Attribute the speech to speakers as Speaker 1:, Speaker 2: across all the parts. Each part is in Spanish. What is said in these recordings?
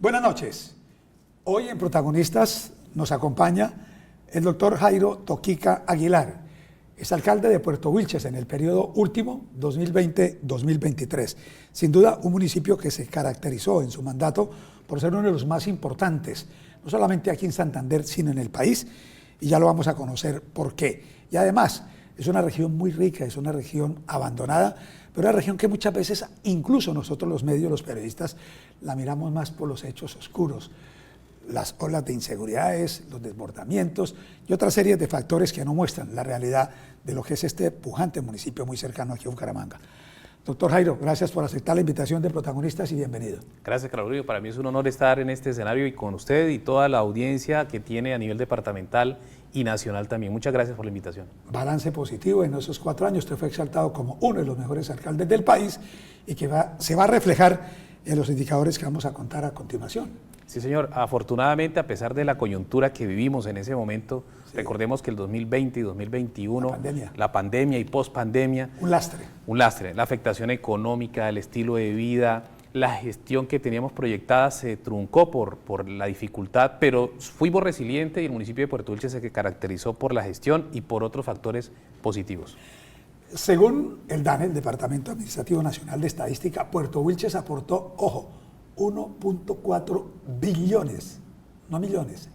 Speaker 1: Buenas noches. Hoy en Protagonistas nos acompaña el doctor Jairo Toquica Aguilar. Es alcalde de Puerto Wilches en el periodo último 2020-2023. Sin duda un municipio que se caracterizó en su mandato por ser uno de los más importantes, no solamente aquí en Santander, sino en el país, y ya lo vamos a conocer por qué. Y además es una región muy rica, es una región abandonada, pero una región que muchas veces, incluso nosotros los medios, los periodistas, la miramos más por los hechos oscuros, las olas de inseguridades, los desbordamientos y otra serie de factores que no muestran la realidad de lo que es este pujante municipio muy cercano aquí a Bucaramanga. Doctor Jairo, gracias por aceptar la invitación de Protagonistas y bienvenido.
Speaker 2: Gracias, Carlos Julio. Para mí es un honor estar en este escenario y con usted y toda la audiencia que tiene a nivel departamental y nacional también. Muchas gracias por la invitación.
Speaker 1: Balance positivo en esos 4 años. Usted fue exaltado como uno de los mejores alcaldes del país y que se va a reflejar en los indicadores que vamos a contar a continuación.
Speaker 2: Sí, señor. Afortunadamente, a pesar de la coyuntura que vivimos en ese momento, sí. Recordemos que el 2020 y 2021, la pandemia y pospandemia,
Speaker 1: un lastre.
Speaker 2: Un lastre. La afectación económica, el estilo de vida, la gestión que teníamos proyectada se truncó por la dificultad, pero fuimos resilientes y el municipio de Puerto Wilches se caracterizó por la gestión y por otros factores positivos.
Speaker 1: Según el DANE, el Departamento Administrativo Nacional de Estadística, Puerto Wilches aportó, ojo, 1.4 billones, no millones,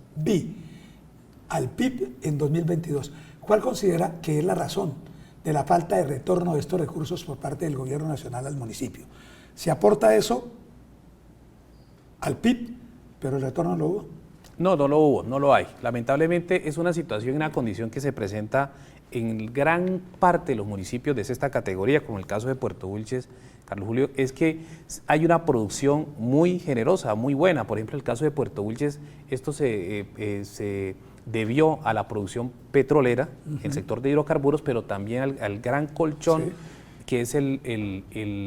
Speaker 1: al PIB en 2022. ¿Cuál considera que es la razón de la falta de retorno de estos recursos por parte del gobierno nacional al municipio? ¿Se aporta eso al PIB, pero el retorno no lo hubo?
Speaker 2: No, no lo hubo, no lo hay. Lamentablemente es una situación, una condición que se presenta en gran parte de los municipios de esta categoría, como el caso de Puerto Wilches, Carlos Julio, es que hay una producción muy generosa, muy buena. Por ejemplo, el caso de Puerto Wilches, esto se debió a la producción petrolera, el sector de hidrocarburos, pero también al gran colchón, sí, que es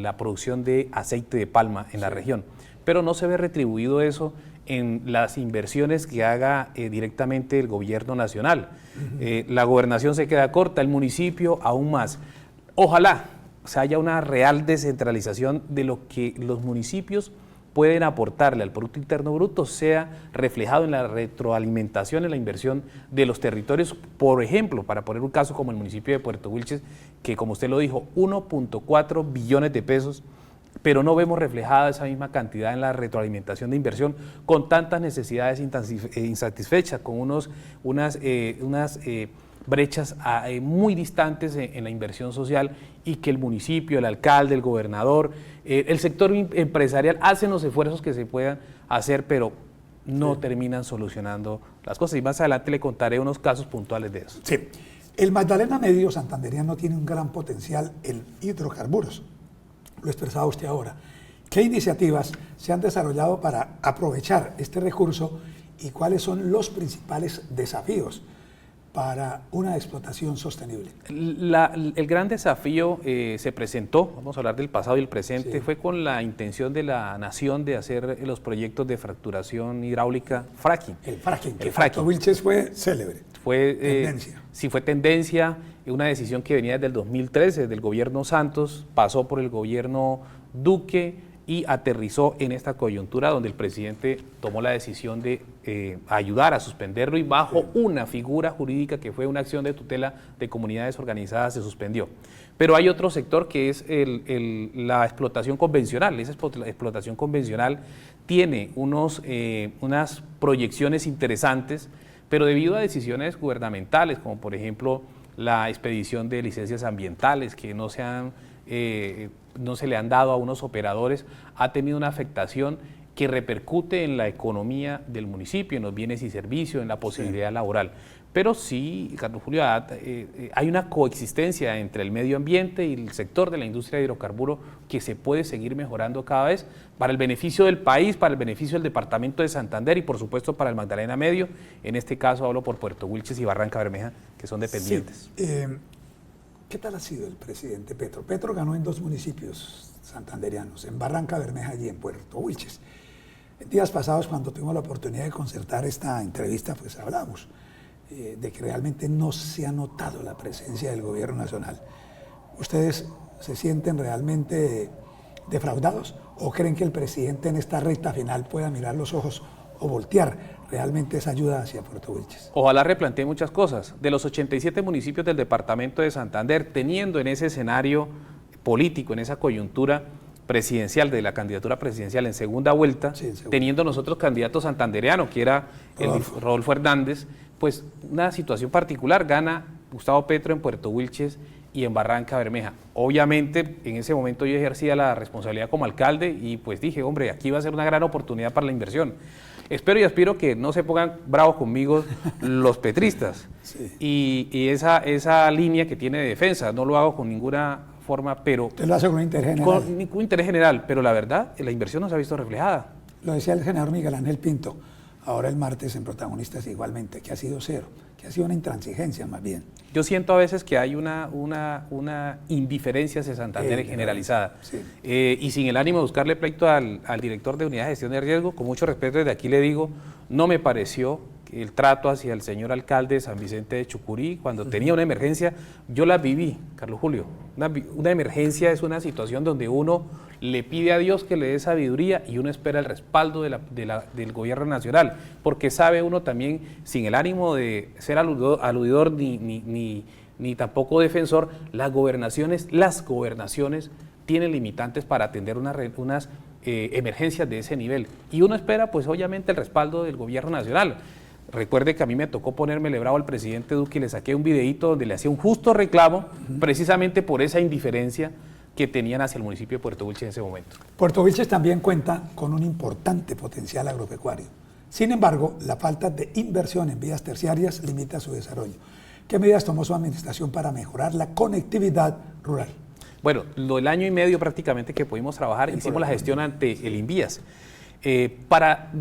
Speaker 2: la producción de aceite de palma en la región. Pero no se ve retribuido eso en las inversiones que haga directamente el gobierno nacional. La gobernación se queda corta, el municipio aún más. Ojalá se haya una real descentralización de lo que los municipios pueden aportarle al Producto Interno Bruto, sea reflejado en la retroalimentación, en la inversión de los territorios. Por ejemplo, para poner un caso como el municipio de Puerto Wilches, que como usted lo dijo, 1.4 billones de pesos, pero no vemos reflejada esa misma cantidad en la retroalimentación de inversión, con tantas necesidades insatisfechas, con unas brechas muy distantes en la inversión social, y que el municipio, el alcalde, el gobernador, el sector empresarial hacen los esfuerzos que se puedan hacer, pero no terminan solucionando las cosas. Y más adelante le contaré unos casos puntuales de eso.
Speaker 1: Sí. El Magdalena Medio santanderiano tiene un gran potencial en hidrocarburos. Lo expresaba usted ahora. ¿Qué iniciativas se han desarrollado para aprovechar este recurso y cuáles son los principales desafíos para una explotación sostenible?
Speaker 2: El gran desafío se presentó, vamos a hablar del pasado y el presente, sí, fue con la intención de la nación de hacer los proyectos de fracturación hidráulica fracking.
Speaker 1: El fracking, que Puerto Wilches fue célebre.
Speaker 2: Fue tendencia. Sí, fue tendencia, una decisión que venía desde el 2013, desde el gobierno Santos, pasó por el gobierno Duque y aterrizó en esta coyuntura donde el presidente tomó la decisión de ayudar a suspenderlo, y bajo una figura jurídica que fue una acción de tutela de comunidades organizadas se suspendió. Pero hay otro sector que es la explotación convencional. Esa explotación convencional tiene unas proyecciones interesantes, pero debido a decisiones gubernamentales, como por ejemplo la expedición de licencias ambientales que no se le han dado a unos operadores, ha tenido una afectación que repercute en la economía del municipio, en los bienes y servicios, en la posibilidad laboral. Pero sí, Carlos Julio, hay una coexistencia entre el medio ambiente y el sector de la industria de hidrocarburo que se puede seguir mejorando cada vez para el beneficio del país, para el beneficio del departamento de Santander y por supuesto para el Magdalena Medio. En este caso hablo por Puerto Wilches y Barranca Bermeja, que son dependientes.
Speaker 1: Sí. ¿Qué tal ha sido el presidente Petro? Petro ganó en 2 municipios santanderianos, en Barranca Bermeja y en Puerto Wilches. En días pasados, cuando tuvimos la oportunidad de concertar esta entrevista, pues hablamos de que realmente no se ha notado la presencia del gobierno nacional. ¿Ustedes se sienten realmente defraudados ¿O creen que el presidente en esta recta final pueda mirar los ojos o voltear realmente esa ayuda hacia Puerto Wilches?
Speaker 2: Ojalá replantee muchas cosas. De los 87 municipios del departamento de Santander, teniendo en ese escenario político, en esa coyuntura presidencial, de la candidatura presidencial en segunda vuelta,
Speaker 1: Sí, en segunda.
Speaker 2: teniendo nosotros candidato santandereano, que era Rodolfo Hernández, pues una situación particular, gana Gustavo Petro en Puerto Wilches y en Barranca Bermeja. Obviamente, en ese momento yo ejercía la responsabilidad como alcalde y pues dije, hombre, aquí va a ser una gran oportunidad para la inversión. Espero y aspiro que no se pongan bravos conmigo los petristas.
Speaker 1: Sí.
Speaker 2: Y esa línea que tiene de defensa, no lo hago con ninguna forma, pero
Speaker 1: Usted lo hace con un interés general.
Speaker 2: con ningún interés general, pero la verdad, la inversión no se ha visto reflejada.
Speaker 1: Lo decía el senador Miguel Ángel Pinto, ahora el martes en Protagonistas igualmente, que ha sido cero, que ha sido una intransigencia más bien.
Speaker 2: Yo siento a veces que hay una indiferencia hacia Santander generalizada.
Speaker 1: Sí.
Speaker 2: Y sin el ánimo de buscarle pleito al director de Unidad de Gestión de Riesgo, con mucho respeto desde aquí le digo, no me pareció que el trato hacia el señor alcalde de San Vicente de Chucurí, cuando tenía una emergencia, yo la viví, Carlos Julio. Una emergencia es una situación donde uno le pide a Dios que le dé sabiduría y uno espera el respaldo del gobierno nacional, porque sabe uno también, sin el ánimo de ser aludidor ni tampoco defensor, las gobernaciones tienen limitantes para atender unas emergencias de ese nivel. Y uno espera, pues obviamente, el respaldo del gobierno nacional. Recuerde que a mí me tocó ponerme bravo al presidente Duque y le saqué un videíto donde le hacía un justo reclamo precisamente por esa indiferencia que tenían hacia el municipio de Puerto Wilches en ese momento.
Speaker 1: Puerto Wilches también cuenta con un importante potencial agropecuario. Sin embargo, la falta de inversión en vías terciarias limita su desarrollo. ¿Qué medidas tomó su administración para mejorar la conectividad rural?
Speaker 2: Bueno, el año y medio prácticamente que pudimos trabajar, hicimos la gestión ante el Invías. Para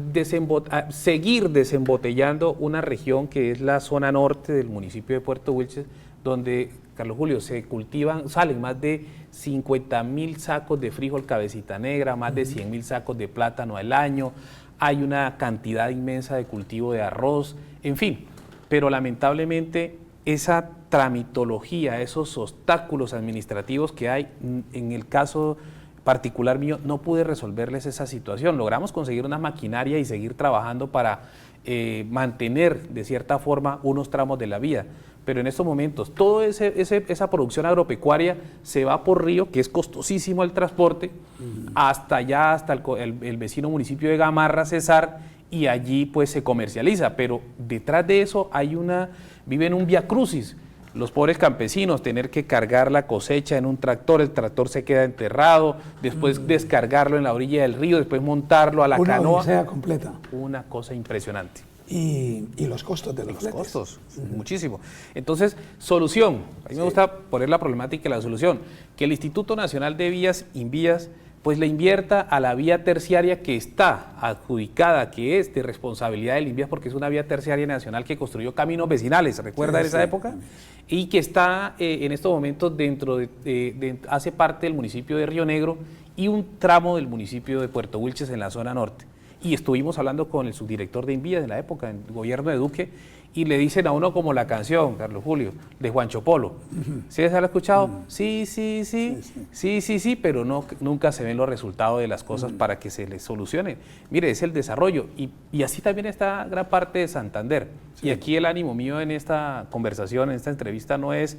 Speaker 2: seguir desembotellando una región que es la zona norte del municipio de Puerto Wilches, donde, Carlos Julio, salen más de 50.000 sacos de frijol cabecita negra, más de 100.000 sacos de plátano al año, hay una cantidad inmensa de cultivo de arroz, en fin, pero lamentablemente esa tramitología, esos obstáculos administrativos que hay, en el caso particular mío, no pude resolverles esa situación. Logramos conseguir una maquinaria y seguir trabajando para mantener de cierta forma unos tramos de la vía. Pero en estos momentos, toda esa producción agropecuaria se va por río, que es costosísimo el transporte, hasta allá, hasta el vecino municipio de Gamarra, Cesar, y allí pues se comercializa. Pero detrás de eso viven un viacrucis. Los pobres campesinos, tener que cargar la cosecha en un tractor, el tractor se queda enterrado, después descargarlo en la orilla del río, después montarlo a la canoa.
Speaker 1: Una odisea completa.
Speaker 2: Una cosa impresionante.
Speaker 1: Y los costos de los fletes.
Speaker 2: Costos, muchísimo. Entonces, solución. A mí me gusta poner la problemática y la solución. Que el Instituto Nacional de Vías, Invías, pues le invierta a la vía terciaria que está adjudicada, que es de responsabilidad del Invías, porque es una vía terciaria nacional que construyó caminos vecinales, ¿se recuerda de esa época? Y que está en estos momentos hace parte del municipio de Río Negro y un tramo del municipio de Puerto Wilches en la zona norte. Y estuvimos hablando con el subdirector de Invías de la época, en el gobierno de Duque, y le dicen a uno como la canción, Carlos Julio, de Juancho Polo. ¿Sí se la ha escuchado? Sí, pero nunca se ven los resultados de las cosas para que se les solucione. Mire, es el desarrollo, y así también está gran parte de Santander. Sí. Y aquí el ánimo mío en esta conversación, en esta entrevista, no es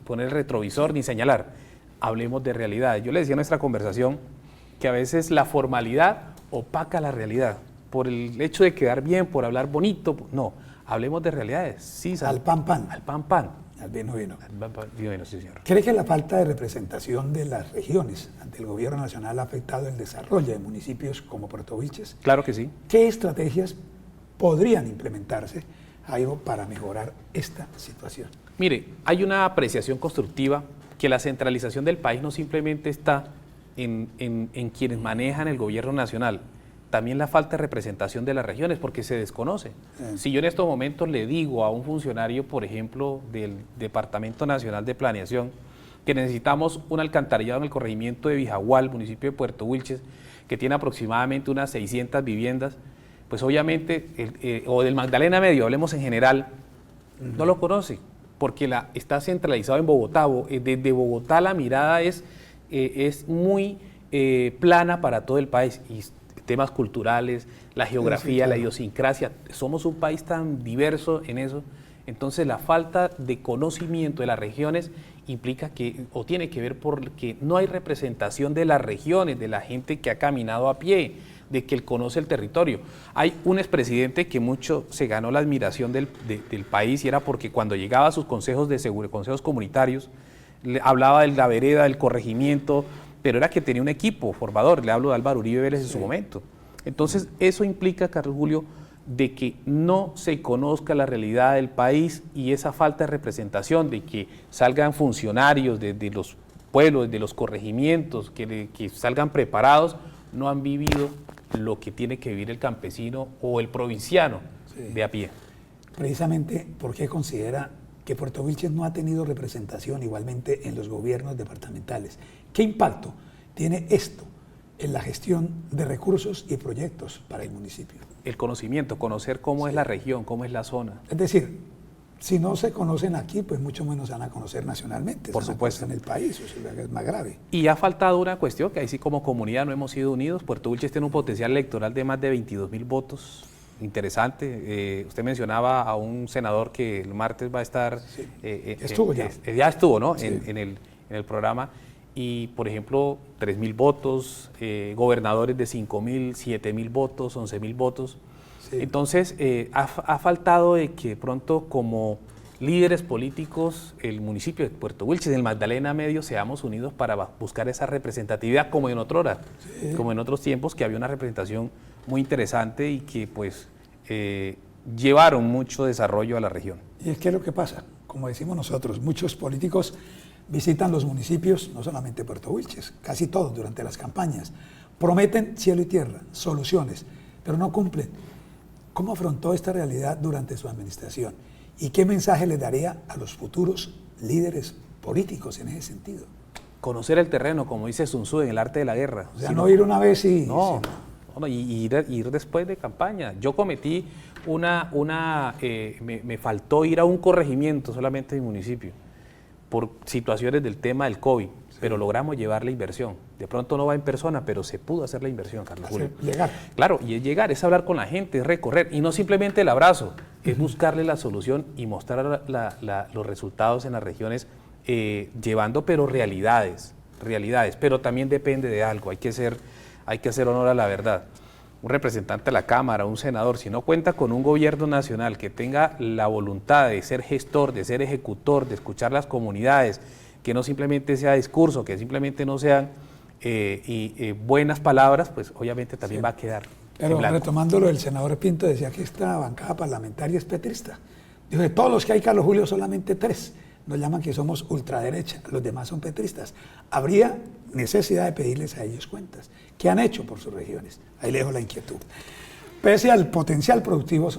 Speaker 2: poner el retrovisor ni señalar. Hablemos de realidad. Yo le decía en nuestra conversación que a veces la formalidad opaca la realidad. Por el hecho de quedar bien, por hablar bonito, no, hablemos de realidades. Sí,
Speaker 1: al pan pan.
Speaker 2: Al pan pan.
Speaker 1: Al vino vino.
Speaker 2: Al vino vino, sí, señor.
Speaker 1: ¿Cree que la falta de representación de las regiones ante el gobierno nacional ha afectado el desarrollo de municipios como Puerto Wilches?
Speaker 2: Claro que sí.
Speaker 1: ¿Qué estrategias podrían implementarse, Jairo, para mejorar esta situación?
Speaker 2: Mire, hay una apreciación constructiva que la centralización del país no simplemente está en quienes manejan el gobierno nacional, también la falta de representación de las regiones, porque se desconoce. Si yo en estos momentos le digo a un funcionario, por ejemplo, del Departamento Nacional de Planeación, que necesitamos un alcantarillado en el corregimiento de Vijagual, municipio de Puerto Wilches, que tiene aproximadamente unas 600 viviendas, pues obviamente, o del Magdalena Medio, hablemos en general, no lo conoce, porque está centralizado en Bogotá. Desde Bogotá la mirada es muy plana para todo el país. Y temas culturales, la geografía,
Speaker 1: sí, claro,
Speaker 2: la idiosincrasia, somos un país tan diverso en eso. Entonces la falta de conocimiento de las regiones implica que, o tiene que ver porque no hay representación de las regiones, de la gente que ha caminado a pie, de que él conoce el territorio. Hay un expresidente que mucho se ganó la admiración del país, y era porque cuando llegaba a sus consejos de seguridad, consejos comunitarios, hablaba de la vereda, del corregimiento, pero era que tenía un equipo formador. Le hablo de Álvaro Uribe Vélez en su momento. Entonces eso implica, Carlos Julio, de que no se conozca la realidad del país, y esa falta de representación, de que salgan funcionarios de los pueblos, de los corregimientos, que salgan preparados, no han vivido lo que tiene que vivir el campesino o el provinciano de a pie.
Speaker 1: Precisamente, ¿por qué considera que Puerto Wilches no ha tenido representación igualmente en los gobiernos departamentales? ¿Qué impacto tiene esto en la gestión de recursos y proyectos para el municipio?
Speaker 2: El conocimiento, conocer cómo es la región, cómo es la zona.
Speaker 1: Es decir, si no se conocen aquí, pues mucho menos se van a conocer nacionalmente.
Speaker 2: Por supuesto.
Speaker 1: En el país, eso es más grave.
Speaker 2: Y ha faltado una cuestión, que ahí sí como comunidad no hemos sido unidos. Puerto Wilches tiene un potencial electoral de más de 22.000 votos. Interesante. Usted mencionaba a un senador que el martes va a estar...
Speaker 1: Sí. Estuvo ya.
Speaker 2: Ya estuvo, ¿no?
Speaker 1: Sí.
Speaker 2: En el programa. Y, por ejemplo, 3.000 votos, gobernadores de 5.000, 7.000 votos, 11.000 votos. Sí. Entonces, ha faltado de que pronto, como líderes políticos, el municipio de Puerto Wilches, el Magdalena Medio, seamos unidos para buscar esa representatividad, como en otrora, sí, como en otros tiempos, que había una representación muy interesante y que pues llevaron mucho desarrollo a la región.
Speaker 1: Y es que lo que pasa, como decimos nosotros, muchos políticos visitan los municipios, no solamente Puerto Wilches, casi todos durante las campañas, prometen cielo y tierra, soluciones, pero no cumplen. ¿Cómo afrontó esta realidad durante su administración? ¿Y qué mensaje le daría a los futuros líderes políticos en ese sentido?
Speaker 2: Conocer el terreno, como dice Sun Tzu en El arte de la guerra.
Speaker 1: O sea, no ir una vez y...
Speaker 2: No, ir después de campaña. Yo cometí me faltó ir a un corregimiento solamente en mi municipio, por situaciones del tema del COVID, sí, pero logramos llevar la inversión. De pronto no va en persona, pero se pudo hacer la inversión, Carlos Julio.
Speaker 1: Llegar.
Speaker 2: Claro, y es llegar, es hablar con la gente, es recorrer, y no simplemente el abrazo, es buscarle la solución y mostrar los resultados en las regiones, llevando pero realidades, pero también depende de algo, hay que hacer honor a la verdad. Un representante de la Cámara, un senador, si no cuenta con un gobierno nacional que tenga la voluntad de ser gestor, de ser ejecutor, de escuchar las comunidades, que no simplemente sea discurso, que simplemente no sean buenas palabras, pues obviamente también va a quedar.
Speaker 1: Pero retomando lo del senador Pinto, decía que esta bancada parlamentaria es petrista. Dijo, de todos los que hay, Carlos Julio, solamente 3 nos llaman que somos ultraderecha, los demás son petristas. Habría necesidad de pedirles a ellos cuentas. ¿Qué han hecho por sus regiones? Ahí le dejo la inquietud. Pese al potencial productivo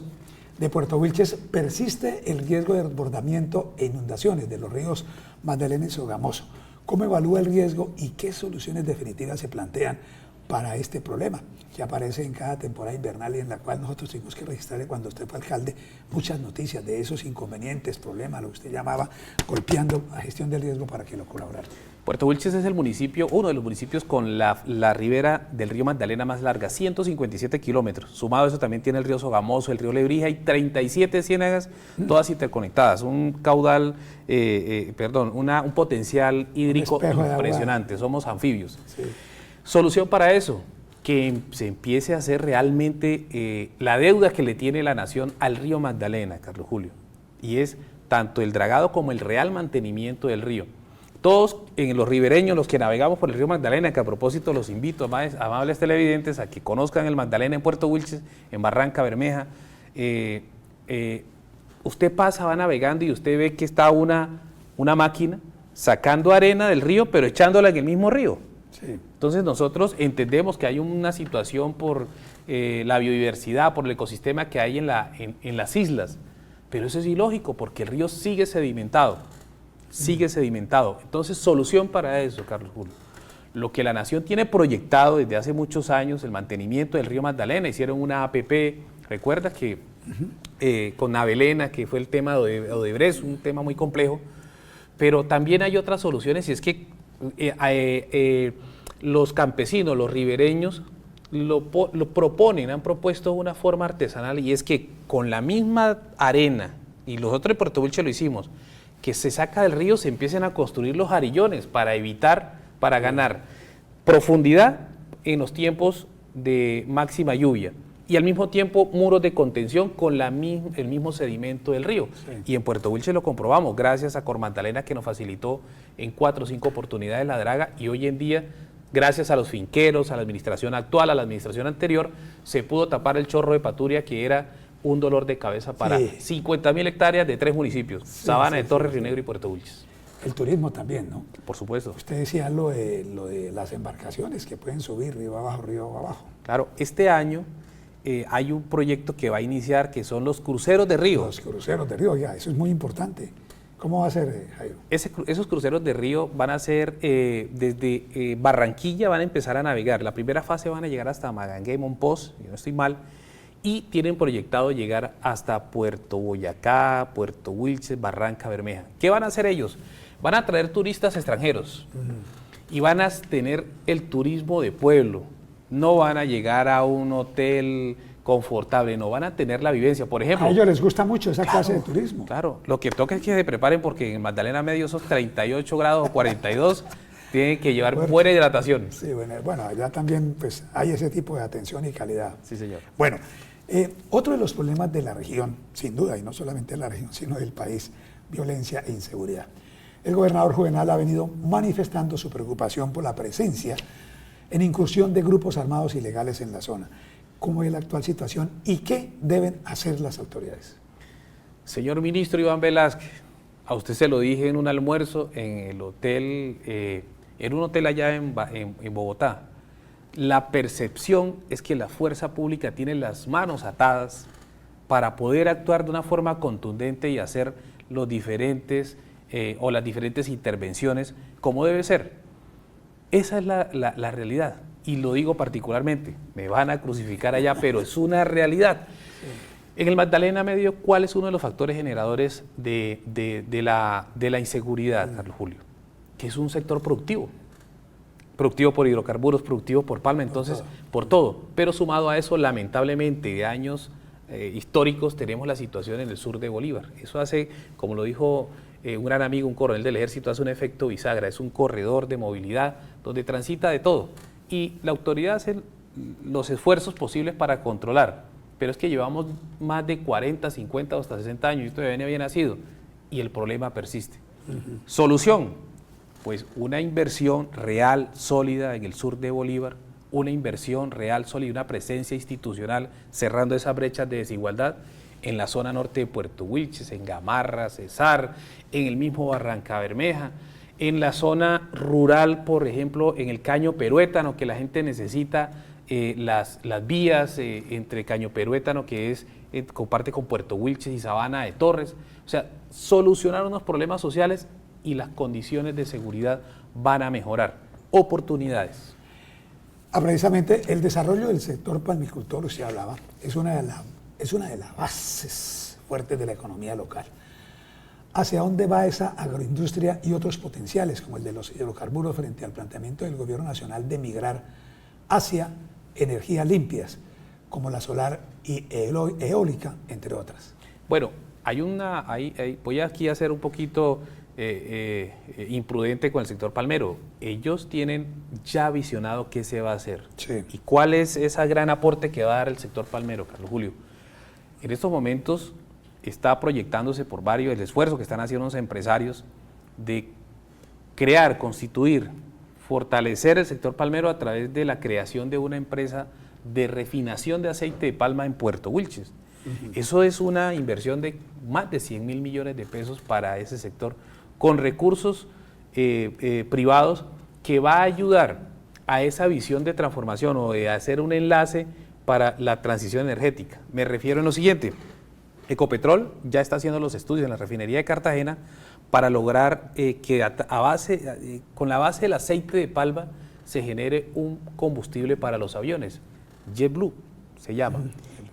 Speaker 1: de Puerto Wilches, persiste el riesgo de desbordamiento e inundaciones de los ríos Magdalena y Sogamoso. ¿Cómo evalúa el riesgo y qué soluciones definitivas se plantean para este problema que aparece en cada temporada invernal y en la cual nosotros tuvimos que registrarle, cuando usted fue alcalde, muchas noticias de esos inconvenientes, problemas, lo que usted llamaba, golpeando la gestión del riesgo para que lo colaborara?
Speaker 2: Puerto Wilches es el municipio, uno de los municipios con la ribera del río Magdalena más larga, 157 kilómetros. Sumado a eso también tiene el río Sogamoso, el río Lebrija y 37 ciénagas, todas interconectadas. Un caudal, un potencial hídrico impresionante. Somos anfibios. Sí. Solución para eso, que se empiece a hacer realmente la deuda que le tiene la nación al río Magdalena, Carlos Julio. Y es tanto el dragado como el real mantenimiento del río. Todos en los ribereños, los que navegamos por el río Magdalena, que a propósito los invito, amables televidentes, a que conozcan el Magdalena en Puerto Wilches, en Barranca Bermeja. Usted va navegando y usted ve que está una máquina sacando arena del río, pero echándola en el mismo río. Sí. Entonces nosotros entendemos que hay una situación por la biodiversidad, por el ecosistema que hay en las islas, pero eso es ilógico porque el río sigue sedimentado. Entonces, solución para eso, Carlos Julio. Lo que la nación tiene proyectado desde hace muchos años, el mantenimiento del río Magdalena, hicieron una APP, recuerda que con Navelena, que fue el tema de Odebrecht, un tema muy complejo, pero también hay otras soluciones, y es que los campesinos, los ribereños, lo proponen, han propuesto una forma artesanal, y es que con la misma arena, y nosotros en Puerto Wilches lo hicimos, que se saca del río, se empiecen a construir los arillones para ganar profundidad en los tiempos de máxima lluvia, y al mismo tiempo muros de contención con el mismo sedimento del río. Sí. Y en Puerto Wilches lo comprobamos, gracias a Cor Magdalena, que nos facilitó en 4 o 5 oportunidades la draga, y hoy en día, gracias a los finqueros, a la administración actual, a la administración anterior, se pudo tapar el chorro de Paturia, que era un dolor de cabeza para 50.000 hectáreas de 3 municipios, Sabana de Torres, Río Negro y Puerto Wilches.
Speaker 1: El turismo también, ¿no?
Speaker 2: Por supuesto.
Speaker 1: Usted decía lo de las embarcaciones que pueden subir río abajo.
Speaker 2: Claro, este año hay un proyecto que va a iniciar, que son los cruceros de río.
Speaker 1: Los cruceros de río, ya, eso es muy importante. ¿Cómo va a ser, Jairo?
Speaker 2: Esos cruceros de río van a ser desde Barranquilla, van a empezar a navegar. La primera fase van a llegar hasta Magangué, Monpós, si no estoy mal, y tienen proyectado llegar hasta Puerto Boyacá, Puerto Wilches, Barranca Bermeja. ¿Qué van a hacer ellos? Van a traer turistas extranjeros y van a tener el turismo de pueblo. No van a llegar a un hotel confortable, no, van a tener la vivencia. Por ejemplo,
Speaker 1: a ellos les gusta mucho esa clase de turismo.
Speaker 2: Claro, lo que toca es que se preparen, porque en Magdalena Medio esos 38 grados o 42 tienen que llevar buena hidratación.
Speaker 1: Sí, bueno, allá también pues hay ese tipo de atención y calidad.
Speaker 2: Sí, señor.
Speaker 1: Bueno, otro de los problemas de la región, sin duda, y no solamente de la región, sino del país, violencia e inseguridad. El gobernador Juvenal ha venido manifestando su preocupación por la presencia en incursión de grupos armados ilegales en la zona. ¿Cómo es la actual situación y qué deben hacer las autoridades?
Speaker 2: Señor ministro Iván Velázquez, a usted se lo dije en un almuerzo en un hotel allá en Bogotá. La percepción es que la fuerza pública tiene las manos atadas para poder actuar de una forma contundente y hacer las diferentes intervenciones como debe ser. Esa es la realidad, y lo digo particularmente, me van a crucificar allá, pero es una realidad. En el Magdalena Medio, ¿cuál es uno de los factores generadores de la inseguridad, Carlos Julio? Que es un sector productivo por hidrocarburos, productivo por palma, entonces por todo. Pero sumado a eso, lamentablemente, de años históricos, tenemos la situación en el sur de Bolívar. Eso hace, como lo dijo un gran amigo, un coronel del ejército, hace un efecto bisagra, es un corredor de movilidad donde transita de todo. Y la autoridad hace los esfuerzos posibles para controlar, pero es que llevamos más de 40, 50 o hasta 60 años, y esto todavía no había nacido, y el problema persiste. Solución, pues una inversión real, sólida en el sur de Bolívar, una inversión real, sólida, una presencia institucional cerrando esas brechas de desigualdad en la zona norte de Puerto Wilches, en Gamarra, Cesar, en el mismo Barranca Bermeja, en la zona rural, por ejemplo, en el Caño Peruétano, que la gente necesita las vías entre Caño Peruétano, que comparte con Puerto Wilches y Sabana de Torres. O sea, solucionar unos problemas sociales y las condiciones de seguridad van a mejorar. Oportunidades.
Speaker 1: Precisamente el desarrollo del sector palmicultor, usted hablaba, es una de las bases fuertes de la economía local. ¿Hacia dónde va esa agroindustria y otros potenciales, como el de los hidrocarburos, frente al planteamiento del gobierno nacional de migrar hacia energías limpias, como la solar y eólica, entre otras?
Speaker 2: Bueno, voy aquí a ser un poquito imprudente con el sector palmero. Ellos tienen ya visionado qué se va a hacer.
Speaker 1: Sí.
Speaker 2: ¿Y cuál es ese gran aporte que va a dar el sector palmero, Carlos Julio? En estos momentos está proyectándose por varios el esfuerzo que están haciendo los empresarios de crear, constituir, fortalecer el sector palmero a través de la creación de una empresa de refinación de aceite de palma en Puerto Wilches. Eso es una inversión de más de 100.000 millones de pesos para ese sector, con recursos privados, que va a ayudar a esa visión de transformación o de hacer un enlace para la transición energética. Me refiero en lo siguiente: Ecopetrol ya está haciendo los estudios en la refinería de Cartagena para lograr que con la base del aceite de palma se genere un combustible para los aviones, JetBlue se llama,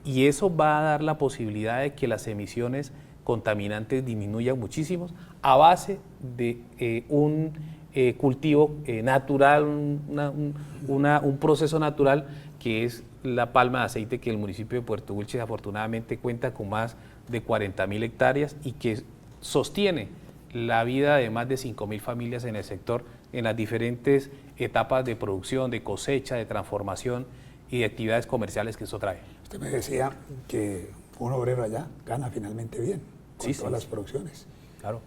Speaker 2: y eso va a dar la posibilidad de que las emisiones contaminantes disminuyan muchísimo a base de un cultivo natural, un proceso natural que es la palma de aceite, que el municipio de Puerto Wilches afortunadamente cuenta con más de 40.000 hectáreas y que sostiene la vida de más de 5.000 familias en el sector en las diferentes etapas de producción, de cosecha, de transformación y de actividades comerciales que eso trae.
Speaker 1: Usted me decía que un obrero allá gana finalmente bien con todas las producciones.
Speaker 2: Claro,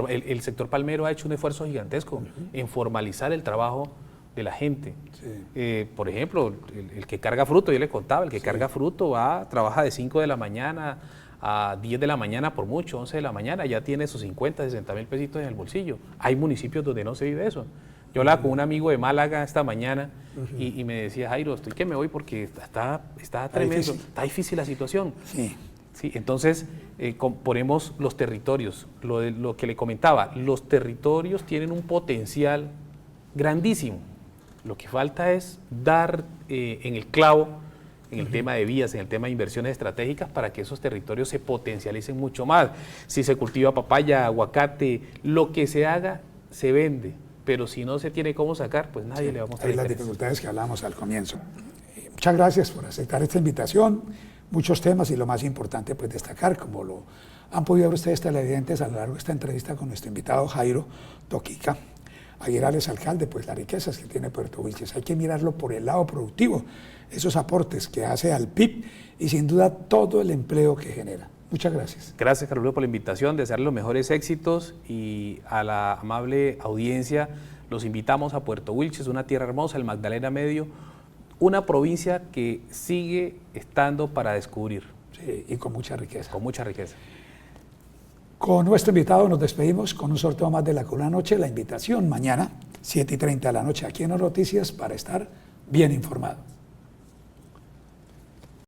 Speaker 2: el sector palmero ha hecho un esfuerzo gigantesco en formalizar el trabajo de la gente. Sí. Por ejemplo, el que carga fruto, yo le contaba, el que carga fruto trabaja de 5 de la mañana a 10 de la mañana, por mucho, 11 de la mañana, ya tiene sus 50, 60 mil pesitos en el bolsillo. Hay municipios donde no se vive eso. Yo hablaba con un amigo de Málaga esta mañana y me decía, Jairo, estoy que me voy porque está tremendo, está difícil la situación.
Speaker 1: Sí.
Speaker 2: Sí, entonces ponemos los territorios, lo que le comentaba, los territorios tienen un potencial grandísimo. Lo que falta es dar en el clavo en el tema de vías, en el tema de inversiones estratégicas para que esos territorios se potencialicen mucho más. Si se cultiva papaya, aguacate, lo que se haga se vende, pero si no se tiene cómo sacar, pues nadie le va a mostrar.
Speaker 1: Hay las dificultades que hablábamos al comienzo. Muchas gracias por aceptar esta invitación, muchos temas y lo más importante pues destacar, como lo han podido ver ustedes televidentes a lo largo de esta entrevista con nuestro invitado Jairo Toquica Aguilar, es alcalde, pues las riquezas que tiene Puerto Wilches. Hay que mirarlo por el lado productivo, esos aportes que hace al PIB y sin duda todo el empleo que genera. Muchas gracias.
Speaker 2: Gracias, Carlos, por la invitación, desearle los mejores éxitos y a la amable audiencia los invitamos a Puerto Wilches, una tierra hermosa, el Magdalena Medio, una provincia que sigue estando para descubrir.
Speaker 1: Sí, y con mucha riqueza.
Speaker 2: Con mucha riqueza.
Speaker 1: Con nuestro invitado nos despedimos con un sorteo más de la Coluna Noche. La invitación mañana, 7:30 de la noche, aquí en Las Noticias, para estar bien informado.